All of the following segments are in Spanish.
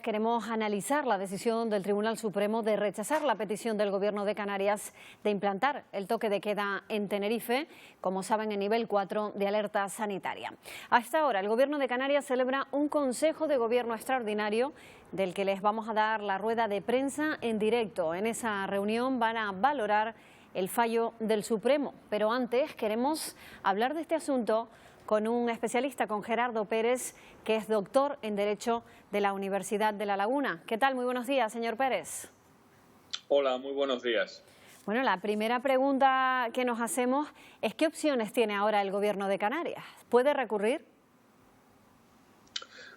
Queremos analizar la decisión del Tribunal Supremo de rechazar la petición del Gobierno de Canarias de implantar el toque de queda en Tenerife, como saben, en nivel 4 de alerta sanitaria. A esta hora, el Gobierno de Canarias celebra un Consejo de Gobierno extraordinario del que les vamos a dar la rueda de prensa en directo. En esa reunión van a valorar el fallo del Supremo, pero antes queremos hablar de este asunto con un especialista, con Gerardo Pérez, que es doctor en Derecho de la Universidad de La Laguna. ¿Qué tal? Muy buenos días, señor Pérez. Hola, muy buenos días. Bueno, la primera pregunta que nos hacemos es ¿qué opciones tiene ahora el Gobierno de Canarias? ¿Puede recurrir?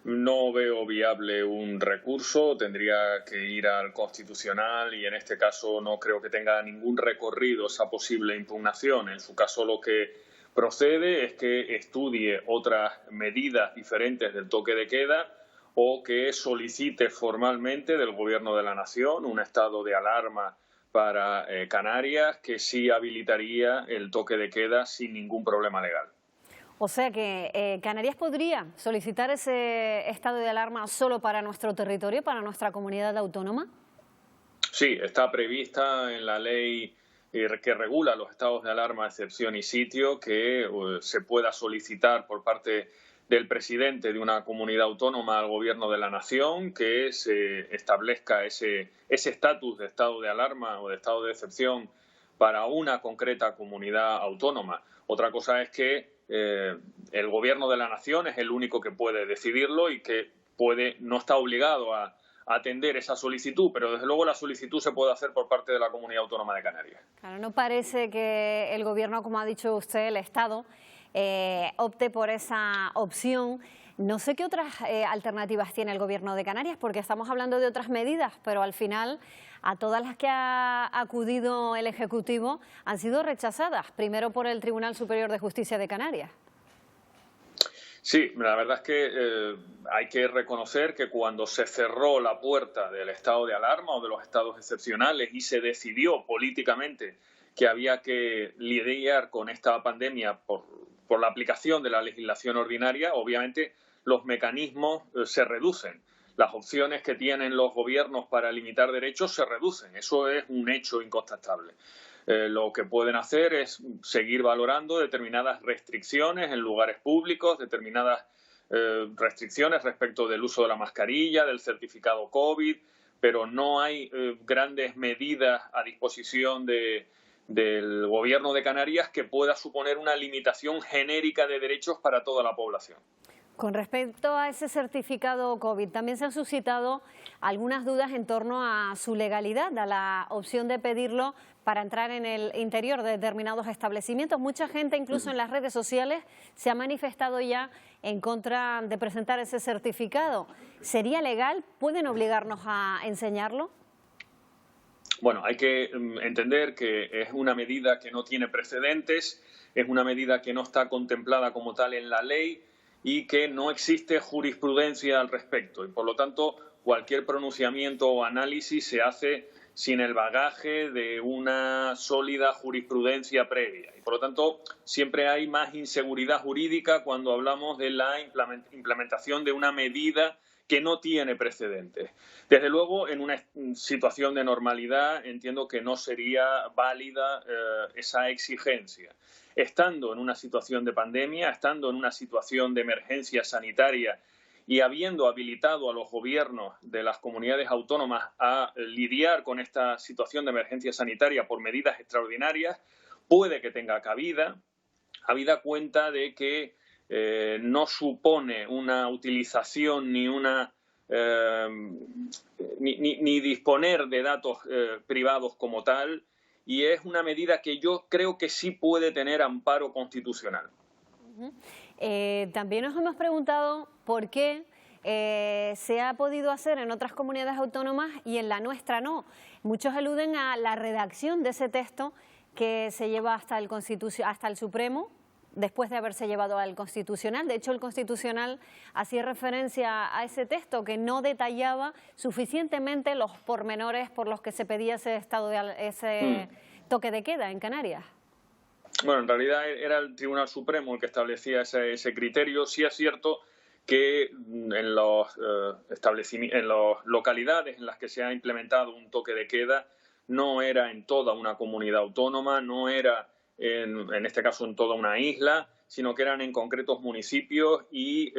No veo viable un recurso, tendría que ir al Constitucional y en este caso no creo que tenga ningún recorrido esa posible impugnación. En su caso lo que procede es que estudie otras medidas diferentes del toque de queda o que solicite formalmente del Gobierno de la Nación un estado de alarma para Canarias que sí habilitaría el toque de queda sin ningún problema legal. O sea que Canarias podría solicitar ese estado de alarma solo para nuestro territorio, para nuestra comunidad autónoma. Sí, está prevista en la ley que regula los estados de alarma, excepción y sitio, que se pueda solicitar por parte del presidente de una comunidad autónoma al Gobierno de la Nación que se establezca ese estatus de estado de alarma o de estado de excepción para una concreta comunidad autónoma. Otra cosa es que el Gobierno de la Nación es el único que puede decidirlo y que no está obligado a atender esa solicitud, pero desde luego la solicitud se puede hacer por parte de la Comunidad Autónoma de Canarias. Claro, no parece que el Gobierno, como ha dicho usted, el Estado, opte por esa opción. No sé qué otras alternativas tiene el Gobierno de Canarias, porque estamos hablando de otras medidas, pero al final a todas las que ha acudido el Ejecutivo han sido rechazadas, primero por el Tribunal Superior de Justicia de Canarias. Sí, la verdad es que hay que reconocer que cuando se cerró la puerta del estado de alarma o de los estados excepcionales y se decidió políticamente que había que lidiar con esta pandemia por la aplicación de la legislación ordinaria, obviamente los mecanismos se reducen. Las opciones que tienen los gobiernos para limitar derechos se reducen. Eso es un hecho incontestable. Lo que pueden hacer es seguir valorando determinadas restricciones en lugares públicos, determinadas restricciones respecto del uso de la mascarilla, del certificado COVID, pero no hay grandes medidas a disposición del Gobierno de Canarias que pueda suponer una limitación genérica de derechos para toda la población. Con respecto a ese certificado COVID, también se han suscitado algunas dudas en torno a su legalidad, a la opción de pedirlo para entrar en el interior de determinados establecimientos. Mucha gente, incluso en las redes sociales, se ha manifestado ya en contra de presentar ese certificado. ¿Sería legal? ¿Pueden obligarnos a enseñarlo? Bueno, hay que entender que es una medida que no tiene precedentes, es una medida que no está contemplada como tal en la ley y que no existe jurisprudencia al respecto. Y por lo tanto, cualquier pronunciamiento o análisis se hace sin el bagaje de una sólida jurisprudencia previa. Y por lo tanto, siempre hay más inseguridad jurídica cuando hablamos de la implementación de una medida que no tiene precedentes. Desde luego, en una situación de normalidad, entiendo que no sería válida esa exigencia. Estando en una situación de pandemia, estando en una situación de emergencia sanitaria y habiendo habilitado a los gobiernos de las comunidades autónomas a lidiar con esta situación de emergencia sanitaria por medidas extraordinarias, puede que tenga cabida, habida cuenta de que no supone una utilización ni disponer de datos privados como tal, y es una medida que yo creo que sí puede tener amparo constitucional. También nos hemos preguntado por qué se ha podido hacer en otras comunidades autónomas y en la nuestra no. Muchos aluden a la redacción de ese texto que se lleva hasta el Supremo, después de haberse llevado al Constitucional. De hecho, el Constitucional hacía referencia a ese texto que no detallaba suficientemente los pormenores por los que se pedía ese toque de queda en Canarias. Bueno, en realidad era el Tribunal Supremo el que establecía ese criterio. Sí es cierto que en los localidades en las que se ha implementado un toque de queda no era en toda una comunidad autónoma, no era en este caso en toda una isla, sino que eran en concretos municipios y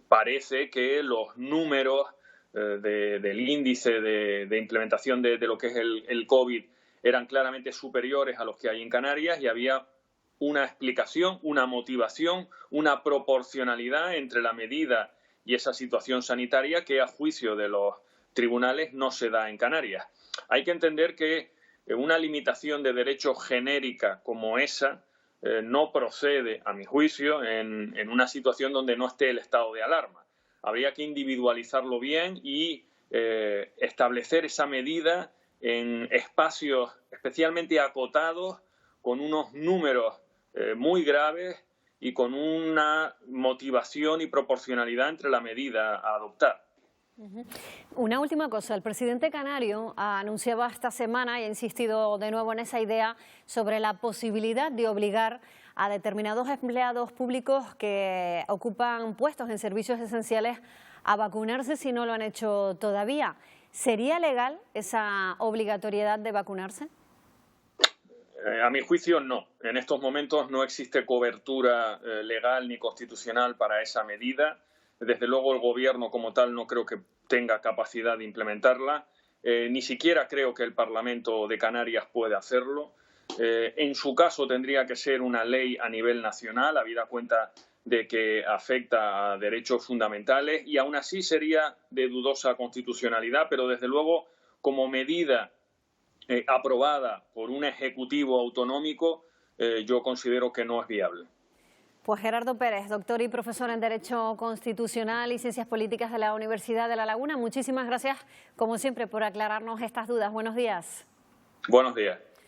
parece que los números del índice de implementación de lo que es el COVID eran claramente superiores a los que hay en Canarias y había una explicación, una motivación, una proporcionalidad entre la medida y esa situación sanitaria que a juicio de los tribunales no se da en Canarias. Hay que entender que una limitación de derechos genérica como esa no procede, a mi juicio, en una situación donde no esté el estado de alarma. Habría que individualizarlo bien y establecer esa medida en espacios especialmente acotados, con unos números muy graves y con una motivación y proporcionalidad entre la medida a adoptar. Una última cosa, el presidente canario anunciaba esta semana y ha insistido de nuevo en esa idea sobre la posibilidad de obligar a determinados empleados públicos que ocupan puestos en servicios esenciales a vacunarse si no lo han hecho todavía. ¿Sería legal esa obligatoriedad de vacunarse? A mi juicio, no. En estos momentos no existe cobertura legal ni constitucional para esa medida. Desde luego, el Gobierno como tal no creo que tenga capacidad de implementarla. Ni siquiera creo que el Parlamento de Canarias pueda hacerlo. En su caso, tendría que ser una ley a nivel nacional, habida cuenta de que afecta a derechos fundamentales, y aún así sería de dudosa constitucionalidad, pero desde luego, como medida aprobada por un ejecutivo autonómico, yo considero que no es viable. Pues Gerardo Pérez, doctor y profesor en Derecho Constitucional y Ciencias Políticas de la Universidad de La Laguna, muchísimas gracias, como siempre, por aclararnos estas dudas. Buenos días. Buenos días.